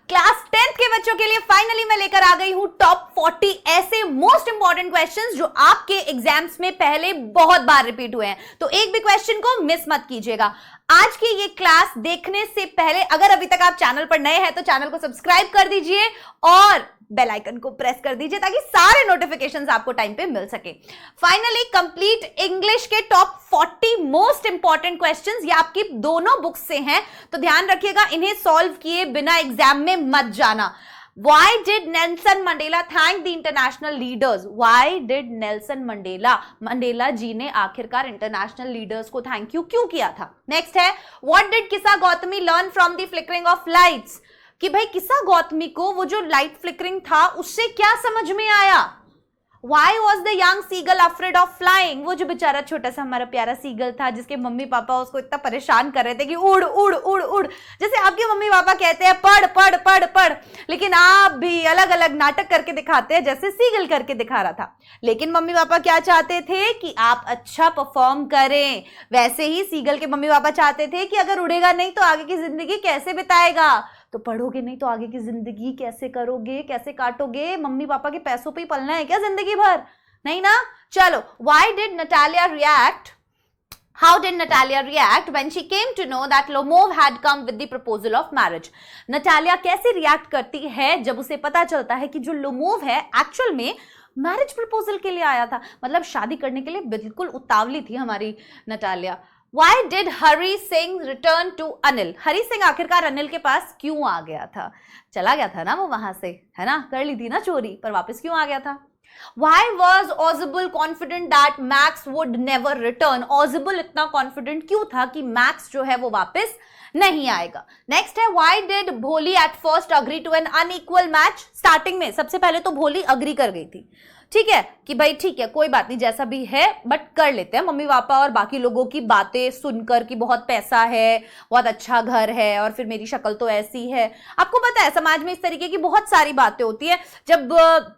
Class 10th के बच्चों के लिए फाइनली मैं लेकर आ गई हूं टॉप 40 ऐसे मोस्ट इंपॉर्टेंट क्वेश्चंस जो आपके एग्जाम्स में पहले बहुत बार रिपीट हुए हैं। तो एक भी क्वेश्चन को मिस मत कीजिएगा। आज की ये क्लास देखने से पहले अगर अभी तक आप चैनल पर नए हैं तो चैनल को सब्सक्राइब कर दीजिए और बेल आइकन को प्रेस कर दीजिए ताकि सारे नोटिफिकेशंस आपको टाइम पे मिल सके। फाइनली कंप्लीट इंग्लिश के टॉप 40 मोस्ट इंपॉर्टेंट क्वेश्चंस ये आपकी दोनों बुक्स से हैं, तो ध्यान रखिएगा, इन्हें सॉल्व किए बिना एग्जाम में मत जाना। Why did Nelson Mandela thank the international leaders? Why did Nelson Mandela जी ने आखिरकार इंटरनेशनल लीडर्स को थैंक यू क्यों किया था? नेक्स्ट है What did किस्सा Gautami learn from the flickering of lights? कि भाई किस्सा गौतमी को वो जो लाइट फ्लिकरिंग था उससे क्या समझ में आया? Why was the young seagull afraid of flying? वो जो बेचारा छोटा सा हमारा प्यारा सीगल था जिसके मम्मी पापा उसको इतना परेशान कर रहे थे कि उड़ उड़ उड़ उड़, जैसे आपके मम्मी पापा कहते हैं पढ़ पढ़ पढ़ पढ़, लेकिन आप भी अलग अलग नाटक करके दिखाते हैं जैसे सीगल करके दिखा रहा था। लेकिन मम्मी पापा क्या चाहते थे कि आप अच्छा परफॉर्म करें, वैसे ही सीगल के मम्मी पापा चाहते थे कि अगर उड़ेगा नहीं तो आगे की जिंदगी कैसे बिताएगा, तो पढ़ोगे नहीं तो आगे की जिंदगी कैसे करोगे, कैसे काटोगे? मम्मी पापा के पैसों पे ही पलना है क्या जिंदगी भर? नहीं ना। चलो, why did Natalia react? How did Natalia react when she came to know that Lomov had come with the proposal of marriage? Natalia कैसे रिएक्ट करती है जब उसे पता चलता है कि जो लोमोव है एक्चुअल में मैरिज प्रपोजल के लिए आया था, मतलब शादी करने के लिए बिल्कुल उतावली थी हमारी Natalia. Why did Hari Singh return to Anil? Hari Singh आखिरकार अनिल के पास क्यों आ गया था? चला गया था ना वो वहां से, है ना, कर ली थी ना चोरी, पर वापस क्यों आ गया था? Why was Ozable confident that Max would never return? Ozable इतना confident क्यों था कि मैक्स जो है वो वापस नहीं आएगा? नेक्स्ट है Why did भोली at first agree to an unequal match? Starting में सबसे पहले तो भोली अग्री कर गई थी, ठीक है, कि भाई ठीक है कोई बात नहीं जैसा भी है बट कर लेते हैं, मम्मी पापा और बाकी लोगों की बातें सुनकर कि बहुत पैसा है, बहुत अच्छा घर है और फिर मेरी शक्ल तो ऐसी है। आपको पता है समाज में इस तरीके की बहुत सारी बातें होती है। जब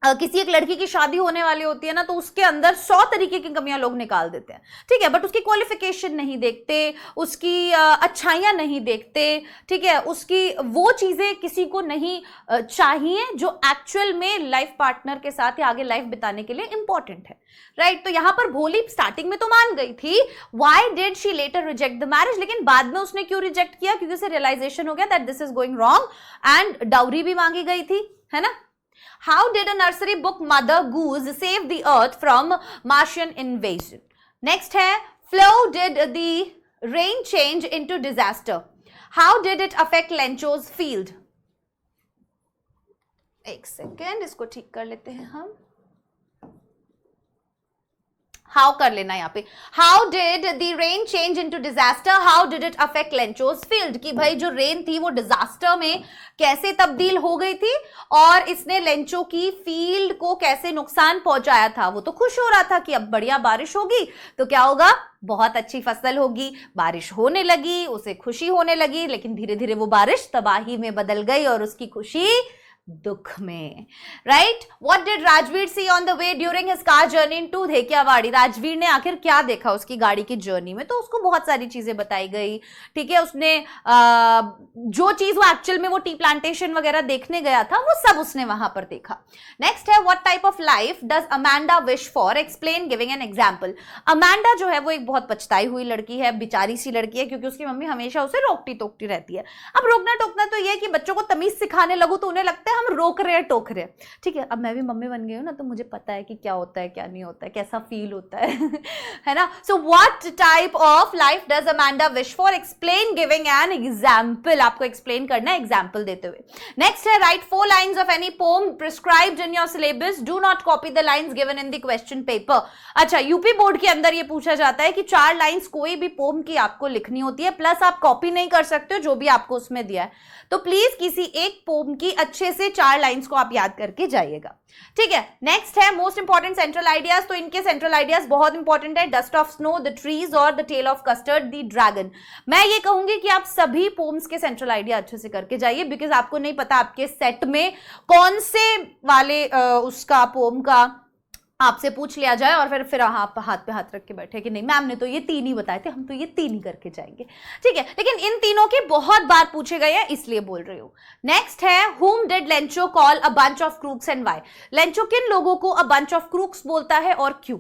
किसी एक लड़की की शादी होने वाली होती है ना तो उसके अंदर 100 तरीके की कमियां लोग निकाल देते हैं, ठीक है, बट उसकी क्वालिफिकेशन नहीं देखते, उसकी अच्छाइयां नहीं देखते, ठीक है, उसकी वो चीजें किसी को नहीं चाहिए जो एक्चुअल में लाइफ पार्टनर के साथ या आगे लाइफ बिताने के लिए इंपॉर्टेंट है, राइट। तो यहां पर भोली स्टार्टिंग में तो मान गई थी why did she later reject the marriage, लेकिन बाद में उसने क्यों रिजेक्ट किया? क्योंकि उसे रियलाइजेशन हो गया that this is going wrong and dowry भी मांगी गई थी, है ना। How did a nursery book Mother Goose save the earth from Martian invasion? Next है Flow did the rain change into disaster? How did it affect Lencho's field? एक second इसको ठीक कर लेते हैं हम। हाउ कर लेना यहाँ पे, how did the rain change into disaster, how did it affect Lencho's field, कि भाई जो रेन थी वो डिजास्टर में कैसे तब्दील हो गई थी और इसने लेंचो की फील्ड को कैसे नुकसान पहुंचाया था। वो तो खुश हो रहा था कि अब बढ़िया बारिश होगी तो क्या होगा, बहुत अच्छी फसल होगी, बारिश होने लगी, उसे खुशी होने लगी, लेकिन धीरे धीरे वो बारिश तबाही में बदल गई और उसकी खुशी दुख में, right. What did Rajveer see on the way during his car journey into Dhekiawadi? Rajvir ने आखिर क्या देखा उसकी गाड़ी की जर्नी में? तो उसको बहुत सारी चीजें बताई गई, ठीक है, उसने जो चीज वो एक्चुअल में वो टी प्लांटेशन वगैरह देखने गया था वो सब उसने वहां पर देखा। नेक्स्ट है what type of life does Amanda wish for? Explain giving an example. Amanda जो है वो एक बहुत पछताई हुई लड़की है, बेचारी सी लड़की है, क्योंकि उसकी मम्मी हमेशा उसे रोकती टोकती रहती है। अब रोकना टोकना तो ये कि बच्चों को तमीज सिखाने लगू तो उन्हें लगता है हम रोक रहे हैं टोक रहे हैं, ठीक है। अब मैं भी मम्मी बन गई हूं ना तो मुझे पता है कि क्या होता है क्या नहीं होता है, कैसा फील होता है ना। So what type of life does Amanda wish for? Explain giving an example, आपको एक्सप्लेन करना है एग्जाम्पल देते हुए। नेक्स्ट है write 4 lines of any poem prescribed in your syllabus, do not copy the lines given in the question paper. अच्छा, UP board के अंदर ये पूछा जाता है कि 4 लाइन्स कोई भी पोम की आपको लिखनी होती है, प्लस आप कॉपी नहीं कर सकते हो जो भी आपको उसमें दिया है, तो प्लीज किसी एक पोम की अच्छे से 4 लाइन्स को आप याद करके जाइएगा, ठीक है। नेक्स्ट है मोस्ट इंपॉर्टेंट सेंट्रल आइडियाज, तो इनके सेंट्रल आइडियाज बहुत इंपॉर्टेंट है, dust of snow, the trees और the tale of custard, the dragon. मैं ये कहूंगी कि आप सभी पोम्स के सेंट्रल आइडिया अच्छे से करके जाइए, बिकॉज आपको नहीं पता आपके सेट में कौन से वाले उसका पोम का आपसे पूछ लिया जाए और फिर आप हाथ पे हाथ रख के बैठे कि नहीं मैम ने तो ये 3 ही बताए थे, हम तो ये 3 ही करके जाएंगे, ठीक है। लेकिन इन तीनों के बहुत बार पूछे गए हैं इसलिए बोल रही हूं। नेक्स्ट है whom did Lencho call a bunch of crooks and why? Lencho किन लोगों को अ bunch of crooks बोलता है और क्यों?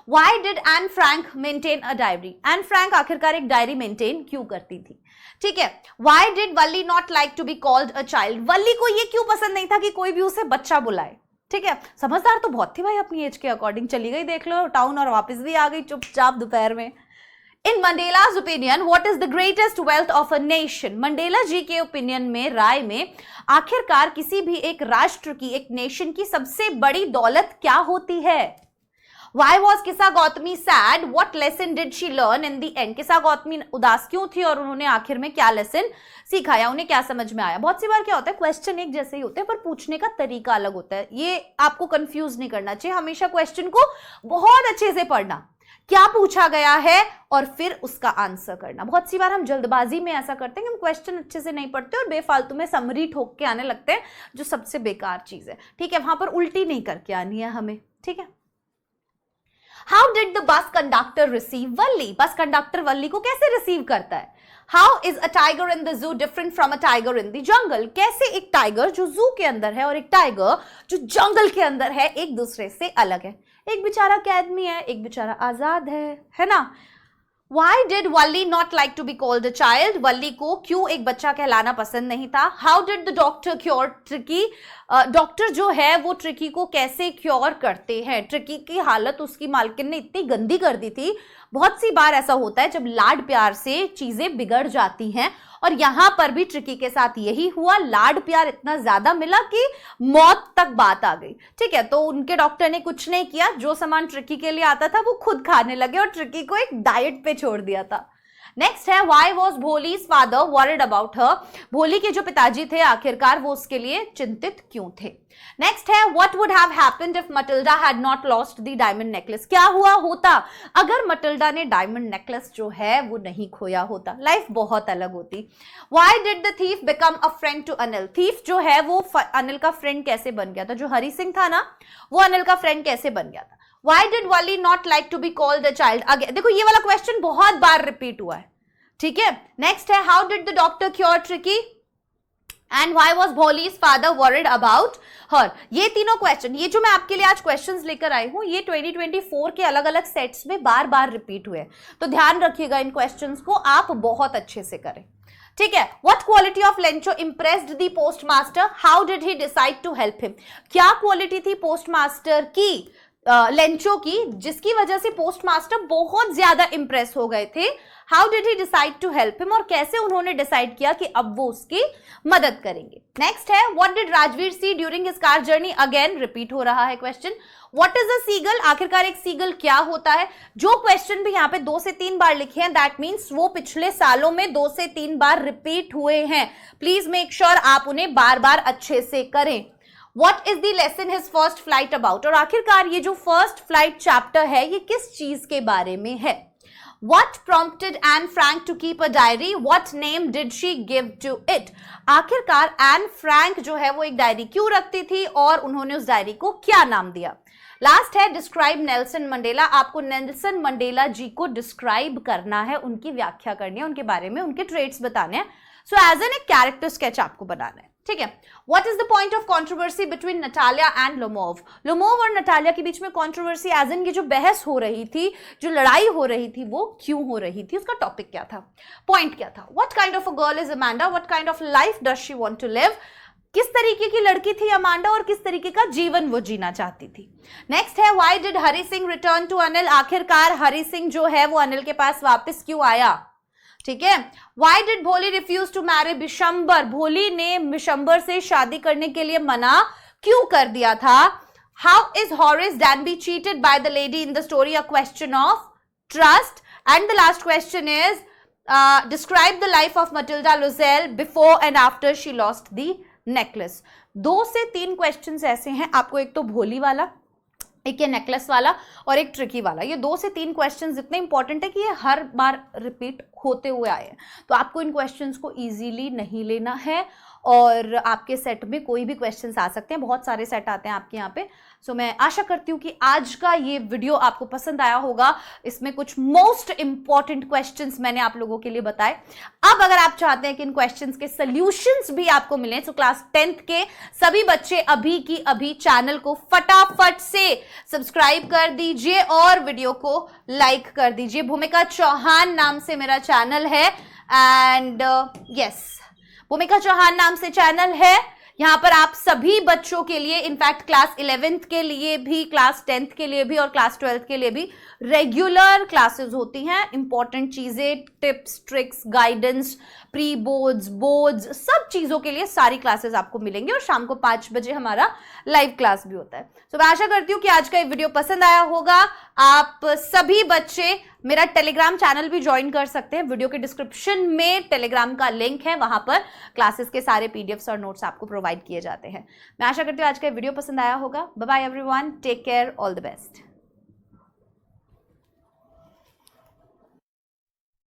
Why did Anne Frank maintain a diary? Anne Frank आखिरकार एक डायरी मेंटेन क्यों करती थी, ठीक है। Why did Valli not like to be called a child? वल्ली को ये क्यों पसंद नहीं था कि कोई भी उसे बच्चा बुलाए, ठीक है। समझदार तो बहुत थी भाई, अपनी एज के अकॉर्डिंग चली गई देख लो टाउन और वापस भी आ गई चुपचाप दोपहर में। In Mandela's opinion what is the greatest wealth of a nation? Mandela ji के ओपिनियन में, राय में, आखिरकार किसी भी एक राष्ट्र की, एक नेशन की सबसे बड़ी दौलत क्या होती है? Why was किसा Gautami sad? What lesson did she learn in the end? किसा गौतमी उदास क्यों थी और उन्होंने आखिर में क्या लेसन सीखा या उन्हें क्या समझ में आया? बहुत सी बार क्या होता है, क्वेश्चन एक जैसे ही होते हैं पर पूछने का तरीका अलग होता है, ये आपको कंफ्यूज नहीं करना चाहिए। हमेशा क्वेश्चन को बहुत अच्छे से पढ़ना, क्या पूछा गया है और फिर उसका आंसर करना। बहुत सी बार हम जल्दबाजी में ऐसा करते हैं कि हम क्वेश्चन अच्छे से नहीं पढ़ते और बेफालतू में समरी ठोक के आने लगते हैं, जो सबसे बेकार चीज है, ठीक है। वहां पर उल्टी नहीं करके आनी है हमें, ठीक है। How did the bus conductor receive Valli? Bus conductor वल्ली को कैसे रिसीव करता है? How is a tiger in the zoo different from a tiger in the jungle? कैसे एक टाइगर जो जू के अंदर है और एक टाइगर जो जंगल के अंदर है एक दूसरे से अलग है? एक बेचारा कैद में है, एक बेचारा आजाद है ना। Why did Valli not like to be called a child? वल्ली को क्यों एक बच्चा कहलाना पसंद नहीं था? How did the doctor cure tricky? Doctor जो है वो ट्रिकी को कैसे क्योर करते हैं? ट्रिकी की हालत उसकी मालकिन ने इतनी गंदी कर दी थी। बहुत सी बार ऐसा होता है जब लाड प्यार से चीजें बिगड़ जाती हैं, और यहां पर भी ट्रिकी के साथ यही हुआ। लाड प्यार इतना ज्यादा मिला कि मौत तक बात आ गई, ठीक है। तो उनके डॉक्टर ने कुछ नहीं किया, जो सामान ट्रिकी के लिए आता था वो खुद खाने लगे और ट्रिकी को एक डाइट पे छोड़ दिया था। नेक्स्ट है why was Bholi's father worried about her? भोली के जो पिताजी थे आखिरकार वो उसके लिए चिंतित क्यों थे? नेक्स्ट है what would have happened if Matilda had not lost the diamond necklace? क्या हुआ होता अगर मटिल्डा ने डायमंड नेकलेस जो है वो नहीं खोया होता? लाइफ बहुत अलग होती। Why did the thief become a friend to Anil? Thief जो है वो अनिल का फ्रेंड कैसे बन गया था? जो हरी सिंह था ना, वो अनिल का फ्रेंड कैसे बन गया था? Why did Wali not like to be called a child? Again देखो ये वाला क्वेश्चन बहुत बार रिपीट हुआ है, ठीक है। नेक्स्ट है how did the doctor cure Tricky? And why was Bholi's father worried about her? ये तीनों क्वेश्चन, ये जो मैं आपके लिए आज क्वेश्चंस लेकर आई हूं, ये 2024 के अलग अलग सेट्स में बार बार रिपीट हुए, तो ध्यान रखिएगा इन क्वेश्चंस को, आप बहुत अच्छे से करें, ठीक है। What quality of Lencho impressed the postmaster? How did he decide to help him? क्या क्वालिटी थी पोस्टमास्टर की, लेंचो की, जिसकी वजह से पोस्टमास्टर बहुत ज्यादा इंप्रेस हो गए थे? How did he decide to help him? और कैसे उन्होंने डिसाइड किया कि अब वो उसकी मदद करेंगे? नेक्स्ट है what did Rajveer see during his car journey? Again repeat हो रहा है question. What is a seagull? आखिरकार एक सीगल क्या होता है? जो क्वेश्चन भी यहाँ पे 2 से 3 बार लिखे हैं, दैट मीन्स वो पिछले सालों में 2 से 3 बार रिपीट हुए हैं। प्लीज मेक श्योर आप उन्हें बार बार अच्छे से करें। What is the lesson his first flight about? और आखिरकार ये जो फर्स्ट फ्लाइट चैप्टर है ये किस चीज के बारे में है? What prompted Anne Frank to keep a diary? What name did she give to it? आखिरकार एन फ्रैंक जो है वो एक डायरी क्यों रखती थी और उन्होंने उस डायरी को क्या नाम दिया? लास्ट है डिस्क्राइब नेल्सन मंडेला। आपको नेल्सन मंडेला जी को डिस्क्राइब करना है, उनकी व्याख्या करनी है, उनके बारे में उनके ट्रेट्स बताने हैं। सो एज एन एक कैरेक्टर स्केच आपको बनाना है, ठीक है। What is the point of controversy between Natalia and Lomov? Lomov और नटालिया के बीच में कंट्रोवर्सी एज इन की जो बहस हो रही थी, जो लड़ाई हो रही थी, वो क्यों हो रही थी? उसका टॉपिक क्या था, पॉइंट क्या था? What kind of a girl is Amanda? What kind of life does she want to live? किस तरीके की लड़की थी अमांडा और किस तरीके का जीवन वो जीना चाहती थी? नेक्स्ट है why did Hari Singh return to Anil? आखिरकार हरी सिंह जो है वो अनिल के पास वापस क्यों आया? ठीक है। Why did भोली refuse to marry बिशंबर? भोली ने बिशंबर से शादी करने के लिए मना क्यों कर दिया था? How is Horace Danby cheated by the lady in the story? A question of trust. And the last question is describe the life of Matilda Loisel before and after she lost the necklace. 2 से 3 questions ऐसे हैं आपको, एक तो भोली वाला, एक ये नेकलेस वाला और एक ट्रिकी वाला। ये 2 से 3 क्वेश्चंस इतने इंपॉर्टेंट है कि ये हर बार रिपीट होते हुए आए हैं, तो आपको इन क्वेश्चंस को इजीली नहीं लेना है और आपके सेट में कोई भी क्वेश्चंस आ सकते हैं, बहुत सारे सेट आते हैं आपके यहाँ पे, सो मैं आशा करती हूँ कि आज का ये वीडियो आपको पसंद आया होगा। इसमें कुछ मोस्ट इंपॉर्टेंट क्वेश्चंस मैंने आप लोगों के लिए बताए। अब अगर आप चाहते हैं कि इन क्वेश्चंस के सॉल्यूशंस भी आपको मिले, तो क्लास 10th के सभी बच्चे अभी की अभी चैनल को फटाफट से सब्सक्राइब कर दीजिए और वीडियो को लाइक कर दीजिए। भूमिका चौहान नाम से मेरा चैनल है एंड यस, भूमिका चौहान नाम से चैनल है। यहां पर आप सभी बच्चों के लिए, इनफैक्ट क्लास 11th के लिए भी, क्लास 10th के लिए भी और क्लास 12th के लिए भी रेगुलर क्लासेस होती हैं। इंपॉर्टेंट चीजें, tips, tricks, guidance, pre boards, boards, सब चीजों के लिए सारी क्लासेस आपको मिलेंगी और शाम को 5 बजे हमारा लाइव क्लास भी होता है। तो मैं आशा करती हूँ कि आज का ये वीडियो पसंद आया होगा। आप सभी बच्चे मेरा टेलीग्राम चैनल भी ज्वाइन कर सकते हैं। वीडियो के डिस्क्रिप्शन में टेलीग्राम का लिंक है, वहां पर क्लासेस के सारे पीडीएफ्स और नोट्स आपको प्रोवाइड किए जाते हैं। मैं आशा करती हूँ आज का वीडियो पसंद आया होगा। Bye bye everyone, take care, all the best.